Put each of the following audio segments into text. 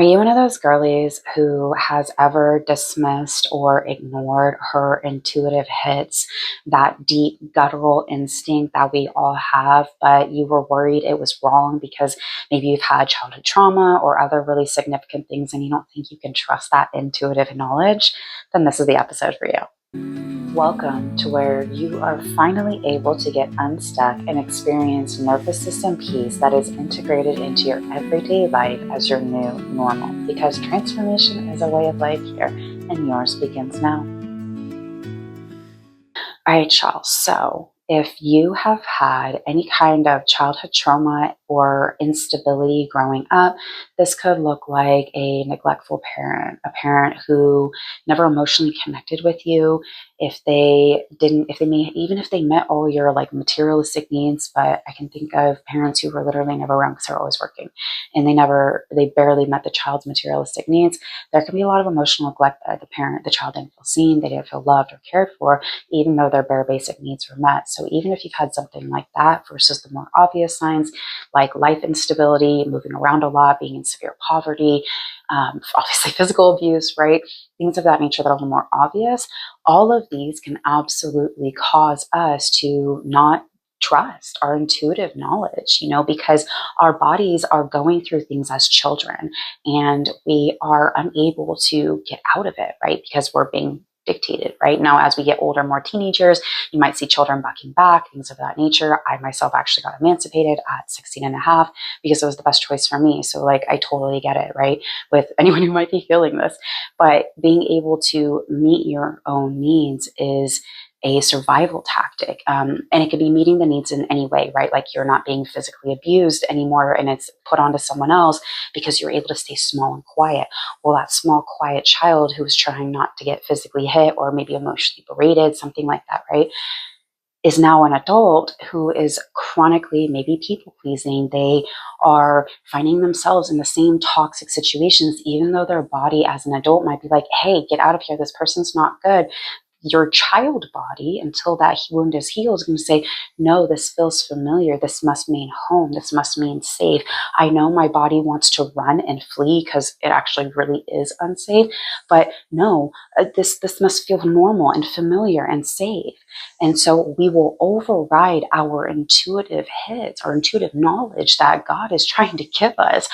Are you one of those girlies who has ever dismissed or ignored her intuitive hits, that deep guttural instinct that we all have, but you were worried it was wrong because maybe you've had childhood trauma or other really significant things and you don't think you can trust that intuitive knowledge? Then this is the episode for you. Welcome to where you are finally able to get unstuck and experience nervous system peace that is integrated into your everyday life as your new normal. Because transformation is a way of life here, and yours begins now. All right, y'all. So if you have had any kind of childhood trauma or instability growing up, this could look like a neglectful parent, a parent who never emotionally connected with you. Even if they met all your like materialistic needs, but I can think of parents who were literally never around because they're always working and they barely met the child's materialistic needs. There can be a lot of emotional neglect that the child didn't feel seen, they didn't feel loved or cared for, even though their bare basic needs were met. So even if you've had something like that versus the more obvious signs like life instability, moving around a lot, being in severe poverty, obviously physical abuse, right? Things of that nature that are a little more obvious, all of these can absolutely cause us to not trust our intuitive knowledge, because our bodies are going through things as children and we are unable to get out of it, right? Because we're being dictated right now. As we get older, more teenagers, you might see children bucking back, things of that nature. I myself actually got emancipated at 16 and a half because it was the best choice for me. So like, I totally get it, right? With anyone who might be feeling this, but being able to meet your own needs is a survival tactic. And it could be meeting the needs in any way, right? Like you're not being physically abused anymore and it's put onto someone else because you're able to stay small and quiet. Well, that small, quiet child who was trying not to get physically hit or maybe emotionally berated, something like that, right? Is now an adult who is chronically maybe people pleasing. They are finding themselves in the same toxic situations, even though their body as an adult might be like, hey, get out of here. This person's not good. Your child body, until that wound is healed, is going to say, no, this feels familiar. This must mean home. This must mean safe. I know my body wants to run and flee because it actually really is unsafe, but no, this must feel normal and familiar and safe. And so we will override our intuitive hits, our intuitive knowledge that God is trying to give us.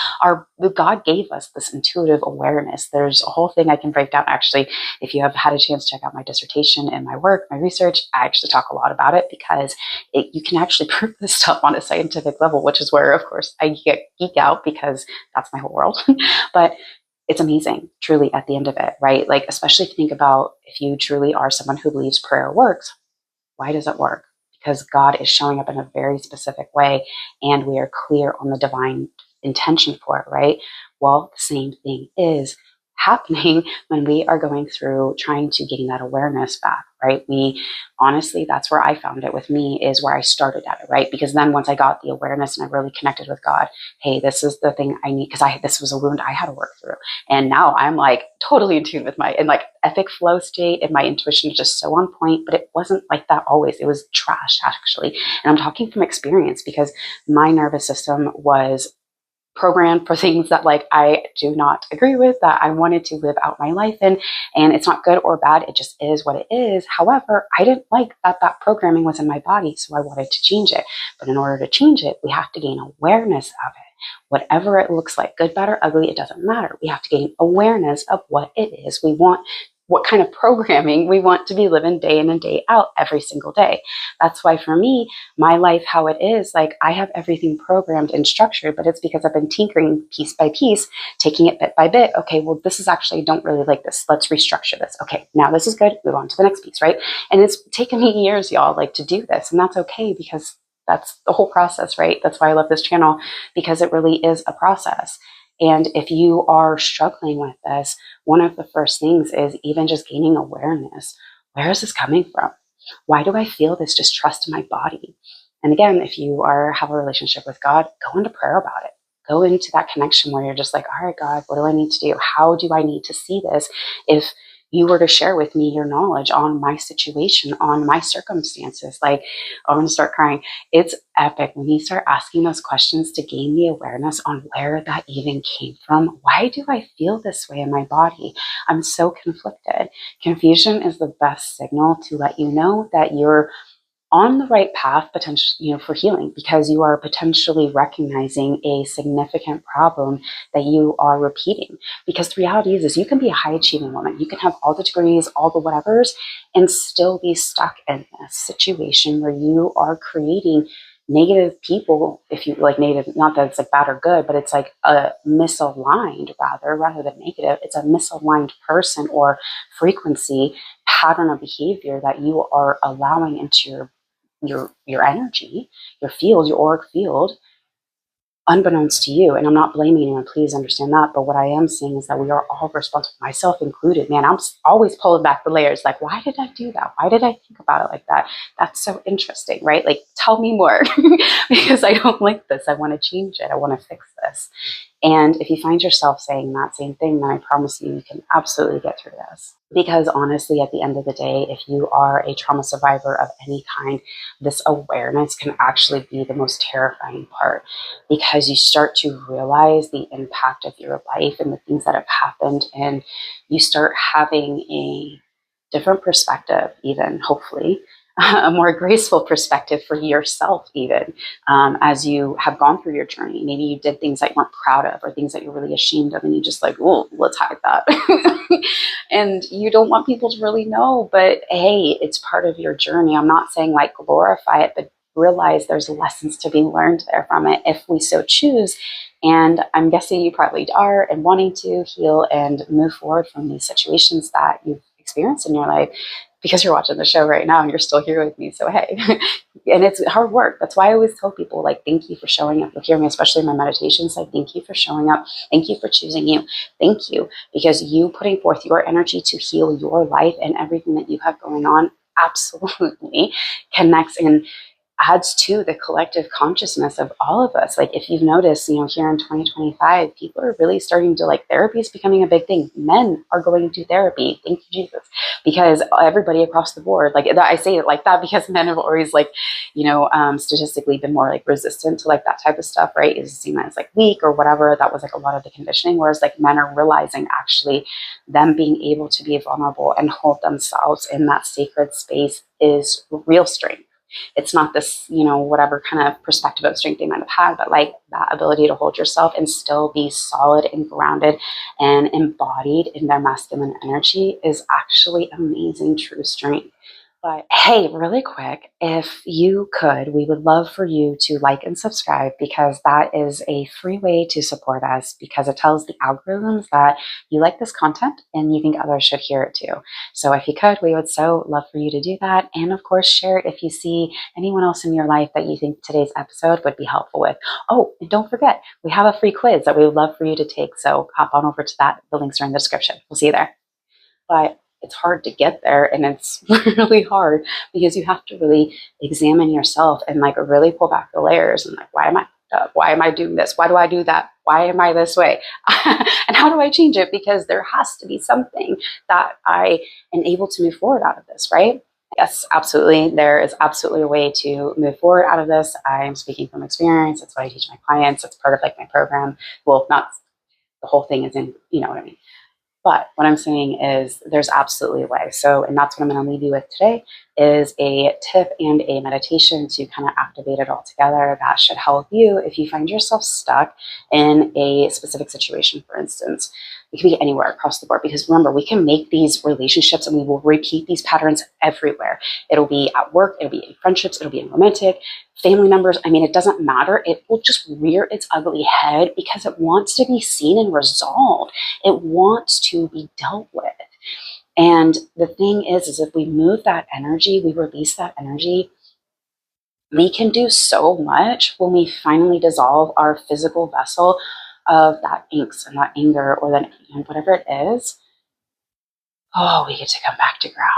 God gave us this intuitive awareness. There's a whole thing I can break down. Actually, if you have had a chance to check out my dissertation and my work, my research, I actually talk a lot about it because you can actually prove this stuff on a scientific level, which is where, of course, I geek out because that's my whole world. But it's amazing, truly, at the end of it, right? Like, especially if you think about if you truly are someone who believes prayer works, why does it work? Because God is showing up in a very specific way and we are clear on the divine intention for it, right? Well, the same thing is happening when we are going through trying to gain that awareness back, right? Honestly, that's where I found it with me, is where I started at it, right? Because then once I got the awareness and I really connected with God, hey, this is the thing I need, because this was a wound I had to work through. And now I'm like totally in tune with in like epic flow state, and my intuition is just so on point, but it wasn't like that always. It was trash, actually. And I'm talking from experience because my nervous system was programmed for things that like I do not agree with, that I wanted to live out my life in. And it's not good or bad, it just is what it is. However, I didn't like that programming was in my body, so I wanted to change it. But in order to change it, we have to gain awareness of it. Whatever it looks like, good, bad, or ugly, it doesn't matter. We have to gain awareness of what it is we want, what kind of programming we want to be living day in and day out every single day. That's why for me, my life, how it is, like I have everything programmed and structured, but it's because I've been tinkering piece by piece, taking it bit by bit. Okay, well, this is actually, I don't really like this. Let's restructure this. Okay, now this is good. Move on to the next piece, right? And it's taken me years, y'all, like to do this. And that's okay because that's the whole process, right? That's why I love this channel, because it really is a process. And if you are struggling with this, one of the first things is even just gaining awareness. Where is this coming from? Why do I feel this distrust in my body? And again, if you have a relationship with God, go into prayer about it. Go into that connection where you're just like, all right, God, what do I need to do? How do I need to see this? If you were to share with me your knowledge on my situation, on my circumstances. Like, I'm going to start crying. It's epic when you start asking those questions to gain the awareness on where that even came from. Why do I feel this way in my body? I'm so conflicted. Confusion is the best signal to let you know that you're on the right path potentially, for healing, because you are potentially recognizing a significant problem that you are repeating. Because the reality is you can be a high achieving woman, you can have all the degrees, all the whatevers, and still be stuck in this situation where you are creating negative people. If you like negative, not that it's like bad or good, but it's like a misaligned, rather than negative, it's a misaligned person or frequency pattern of behavior that you are allowing into your energy, your field, your auric field, unbeknownst to you. And I'm not blaming anyone, please understand that. But what I am saying is that we are all responsible, myself included. Man, I'm always pulling back the layers. Like, why did I do that? Why did I think about it like that? That's so interesting, right? Like, tell me more because I don't like this. I want to change it. I want to fix this. And if you find yourself saying that same thing, then I promise you can absolutely get through this. Because honestly, at the end of the day, if you are a trauma survivor of any kind, this awareness can actually be the most terrifying part, because you start to realize the impact of your life and the things that have happened, and you start having a different perspective, even hopefully, a more graceful perspective for yourself, even as you have gone through your journey. Maybe you did things that you weren't proud of or things that you're really ashamed of, and you just like, oh, let's hide that. And you don't want people to really know, but hey, it's part of your journey. I'm not saying like glorify it, but realize there's lessons to be learned there from it if we so choose. And I'm guessing you probably are, and wanting to heal and move forward from these situations that you've experienced in your life, because you're watching the show right now and you're still here with me. So, hey, and it's hard work. That's why I always tell people, like, thank you for showing up. You'll hear me, especially in my meditations, like, thank you for showing up. Thank you for choosing you. Thank you, because you putting forth your energy to heal your life and everything that you have going on absolutely connects and adds to the collective consciousness of all of us. Like, if you've noticed, here in 2025, people are really starting to, like, therapy is becoming a big thing. Men are going to therapy. Thank you, Jesus. Because everybody across the board, like, I say it like that because men have always, like, statistically been more, like, resistant to, like, that type of stuff, right? Is seen as, like, weak or whatever. That was, like, a lot of the conditioning. Whereas, like, men are realizing actually them being able to be vulnerable and hold themselves in that sacred space is real strength. It's not this, whatever kind of perspective of strength they might have had, but like that ability to hold yourself and still be solid and grounded and embodied in their masculine energy is actually amazing, true strength. But hey, really quick, if you could, we would love for you to like and subscribe, because that is a free way to support us, because it tells the algorithms that you like this content and you think others should hear it too. So if you could, we would so love for you to do that. And of course, share it if you see anyone else in your life that you think today's episode would be helpful with. Oh, and don't forget, we have a free quiz that we would love for you to take. So hop on over to that. The links are in the description. We'll see you there. But it's hard to get there, and it's really hard because you have to really examine yourself and like really pull back the layers and like, why am I up? Why am I doing this? Why do I do that? Why am I this way? And how do I change it? Because there has to be something that I am able to move forward out of this, right? Yes, absolutely. There is absolutely a way to move forward out of this. I'm speaking from experience. That's what I teach my clients. It's part of like my program. Well, not the whole thing is in, you know what I mean? But what I'm saying is there's absolutely a way. So, and that's what I'm going to leave you with today is a tip and a meditation to kind of activate it all together. That should help you if you find yourself stuck in a specific situation, for instance. It can be anywhere across the board, because remember, we can make these relationships and we will repeat these patterns everywhere. It'll be at work, it'll be in friendships, it'll be in romantic, family members. I mean, it doesn't matter. It will just rear its ugly head because it wants to be seen and resolved. It wants to be dealt with. And the thing is if we move that energy, we release that energy, we can do so much when we finally dissolve our physical vessel of that angst and that anger or that whatever it is. Oh, we get to come back to ground.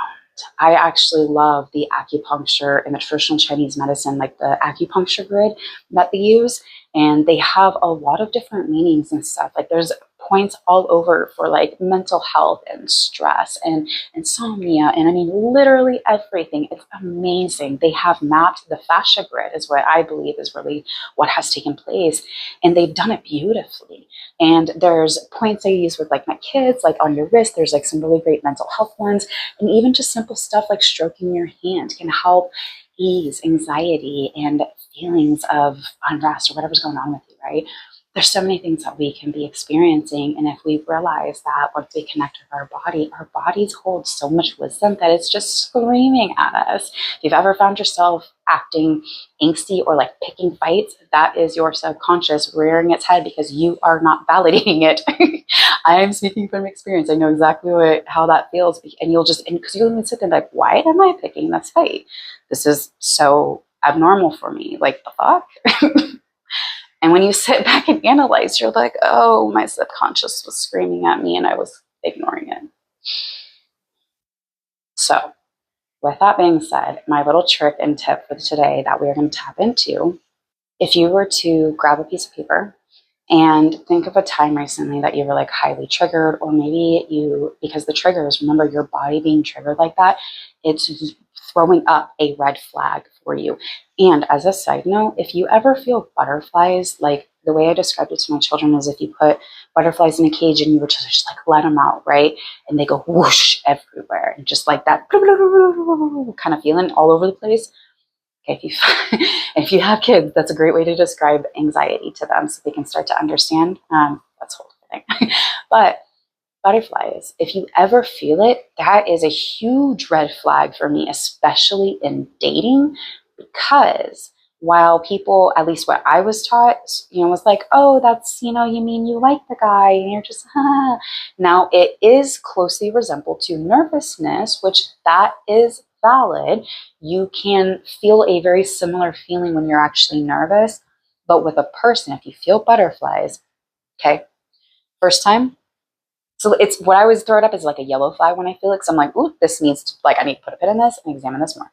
I actually love the acupuncture and the traditional Chinese medicine, like the acupuncture grid that they use. And they have a lot of different meanings and stuff. Like there's points all over for like mental health and stress and insomnia. And I mean, literally everything. It's amazing. They have mapped the fascia grid is what I believe is really what has taken place. And they've done it beautifully. And there's points I use with like my kids, like on your wrist, there's like some really great mental health ones. And even just simple stuff like stroking your hand can help ease anxiety and feelings of unrest or whatever's going on with you, right? There's so many things that we can be experiencing. And if we realize that once we connect with our bodies hold so much wisdom that it's just screaming at us. If you've ever found yourself acting angsty or like picking fights, that is your subconscious rearing its head because you are not validating it. I am speaking from experience. I know exactly how that feels. And because you'll even sit there and be like, why am I picking this fight? This is so abnormal for me. Like, the fuck? And when you sit back and analyze, you're like, oh, my subconscious was screaming at me and I was ignoring it. So, with that being said, my little trick and tip for today that we're going to tap into, if you were to grab a piece of paper and think of a time recently that you were like highly triggered, or maybe because the triggers, remember your body being triggered like that, it's throwing up a red flag for you. And as a side note, if you ever feel butterflies, like the way I described it to my children is if you put butterflies in a cage and you were to just like let them out, right? And they go whoosh everywhere and just like that kind of feeling all over the place. Okay, if you have kids, that's a great way to describe anxiety to them so they can start to understand. That's a whole thing. But butterflies, if you ever feel it, that is a huge red flag for me, especially in dating, because while people, at least what I was taught, was like, oh, that's, you mean you like the guy and you're just, Now it is closely resembled to nervousness, which that is valid. You can feel a very similar feeling when you're actually nervous, but with a person, if you feel butterflies, okay, first time, so it's what I always throw it up as like a yellow flag when I feel it. Because I'm like, ooh, this needs to, like, I need to put a pin in this and examine this more.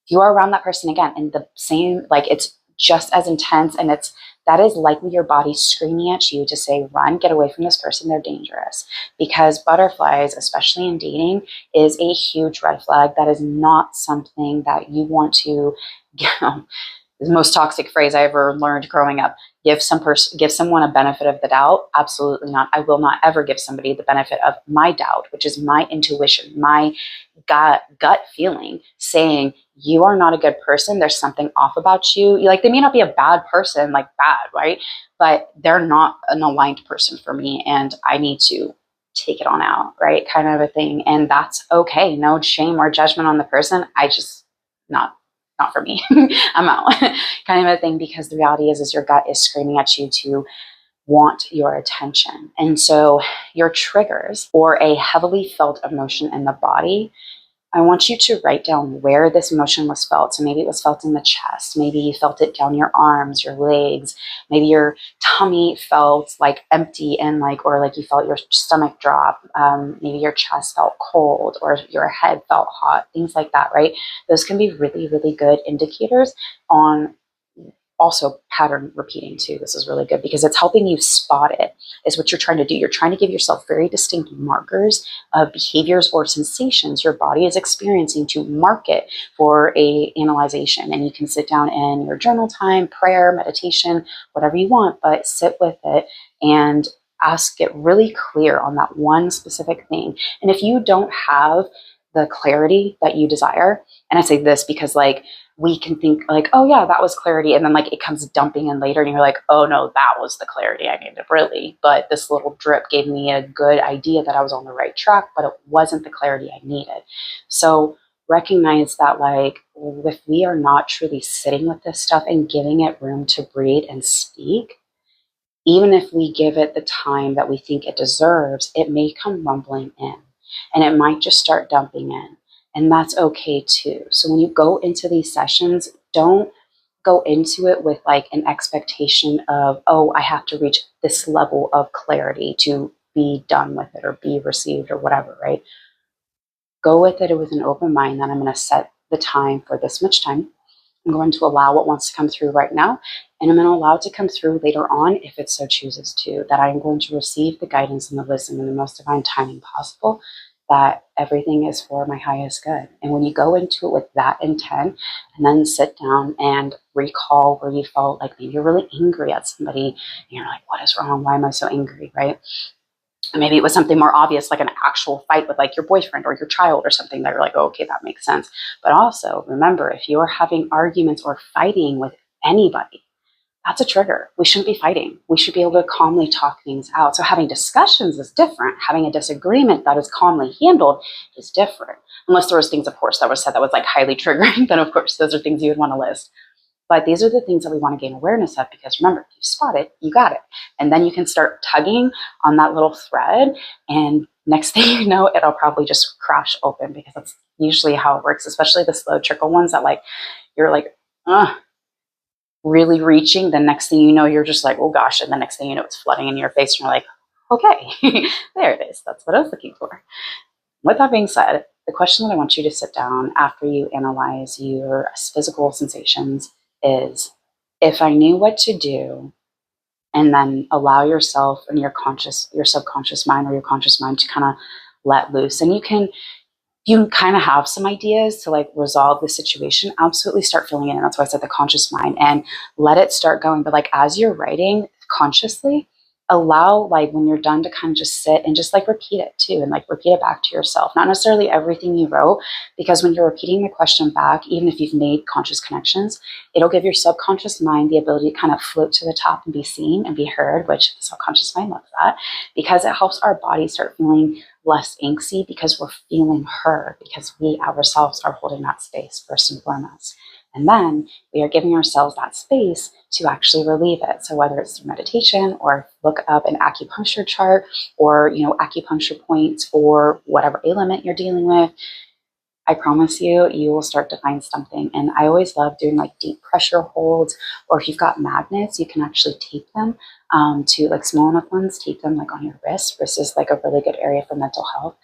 If you are around that person again and the same, like it's just as intense and that is likely your body screaming at you to say, run, get away from this person. They're dangerous. Because butterflies, especially in dating, is a huge red flag. That is not something that you want to, the most toxic phrase I ever learned growing up. Give someone a benefit of the doubt. Absolutely not. I will not ever give somebody the benefit of my doubt, which is my intuition, my gut feeling saying you are not a good person. There's something off about you. Like, they may not be a bad person, like bad, right? But they're not an aligned person for me, and I need to take it on out, right? Kind of a thing. And that's okay. No shame or judgment on the person. I just not for me. I'm out. Kind of a thing, because the reality is your gut is screaming at you to want your attention. And so your triggers or a heavily felt emotion in the body, I want you to write down where this emotion was felt. So maybe it was felt in the chest. Maybe you felt it down your arms, your legs. Maybe your tummy felt like empty and or like you felt your stomach drop. Maybe your chest felt cold or your head felt hot, things like that, right? Those can be really, really good indicators on also pattern repeating too. This is really good because it's helping you spot it, is what you're trying to do. You're trying to give yourself very distinct markers of behaviors or sensations your body is experiencing to mark it for a analyzation. And you can sit down in your journal time, prayer, meditation, whatever you want, but sit with it and get really clear on that one specific thing. And if you don't have the clarity that you desire, and I say this because we can think oh yeah, that was clarity. And then it comes dumping in later and you're like, oh no, that was the clarity I needed, really. But this little drip gave me a good idea that I was on the right track, but it wasn't the clarity I needed. So recognize that if we are not truly sitting with this stuff and giving it room to breathe and speak, even if we give it the time that we think it deserves, it may come rumbling in and it might just start dumping in. And that's okay too. So when you go into these sessions, don't go into it with an expectation of, oh, I have to reach this level of clarity to be done with it or be received or whatever, right? Go with it with an open mind that I'm going to set the time for this much time. I'm going to allow what wants to come through right now, and I'm going to allow it to come through later on if it so chooses to, that I'm going to receive the guidance and the wisdom and the most divine timing possible, that everything is for my highest good. And when you go into it with that intent and then sit down and recall where you felt like maybe you're really angry at somebody and you're like, what is wrong? Why am I so angry, right? Maybe it was something more obvious, like an actual fight with like your boyfriend or your child or something that you're like, oh, okay, that makes sense. But also remember, if you're having arguments or fighting with anybody, that's a trigger. We shouldn't be fighting. We should be able to calmly talk things out. So having discussions is different. Having a disagreement that is calmly handled is different. Unless there was things, of course, that was said that was like highly triggering, then of course those are things you would want to list. But these are the things that we want to gain awareness of, because remember, if you spot it, you got it. And then you can start tugging on that little thread, and next thing you know, it'll probably just crash open, because that's usually how it works, especially the slow trickle ones that like, you're like, really reaching. The next thing you know, you're just like, oh gosh. And the next thing you know, it's flooding in your face. And you're like, okay, there it is. That's what I was looking for. With that being said, the question that I want you to sit down after you analyze your physical sensations is, if I knew what to do, and then allow yourself and your subconscious mind or your conscious mind to kind of let loose. And you can kind of have some ideas to like resolve the situation, absolutely start filling in. That's why I said the conscious mind, and let it start going. But like as you're writing consciously, allow like when you're done to kind of just sit and just like repeat it too, and like repeat it back to yourself. Not necessarily everything you wrote, because when you're repeating the question back, even if you've made conscious connections, it'll give your subconscious mind the ability to kind of float to the top and be seen and be heard, which the subconscious mind loves that, because it helps our body start feeling less angsty, because we're feeling heard, because we ourselves are holding that space first and foremost. And then we are giving ourselves that space to actually relieve it. So whether it's through meditation or look up an acupuncture chart, or, acupuncture points for whatever ailment you're dealing with, I promise you, you will start to find something. And I always love doing like deep pressure holds, or if you've got magnets, you can actually tape them to like small enough ones, tape them like on your wrist. Wrist is like a really good area for mental health.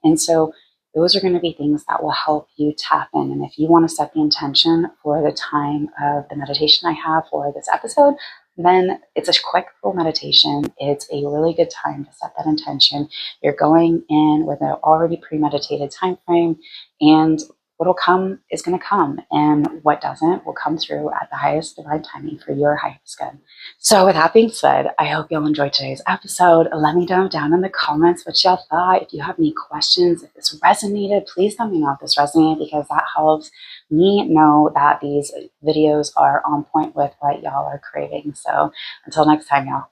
And so those are going to be things that will help you tap in. And if you want to set the intention for the time of the meditation I have for this episode, then it's a quick full meditation. It's a really good time to set that intention. You're going in with an already premeditated time frame, and what'll come is going to come, and what doesn't will come through at the highest divine timing for your highest good. So with that being said, I hope you'll enjoy today's episode. Let me know down in the comments what y'all thought. If you have any questions, if this resonated, please let me know if this resonated, because that helps me know that these videos are on point with what y'all are craving. So until next time, y'all.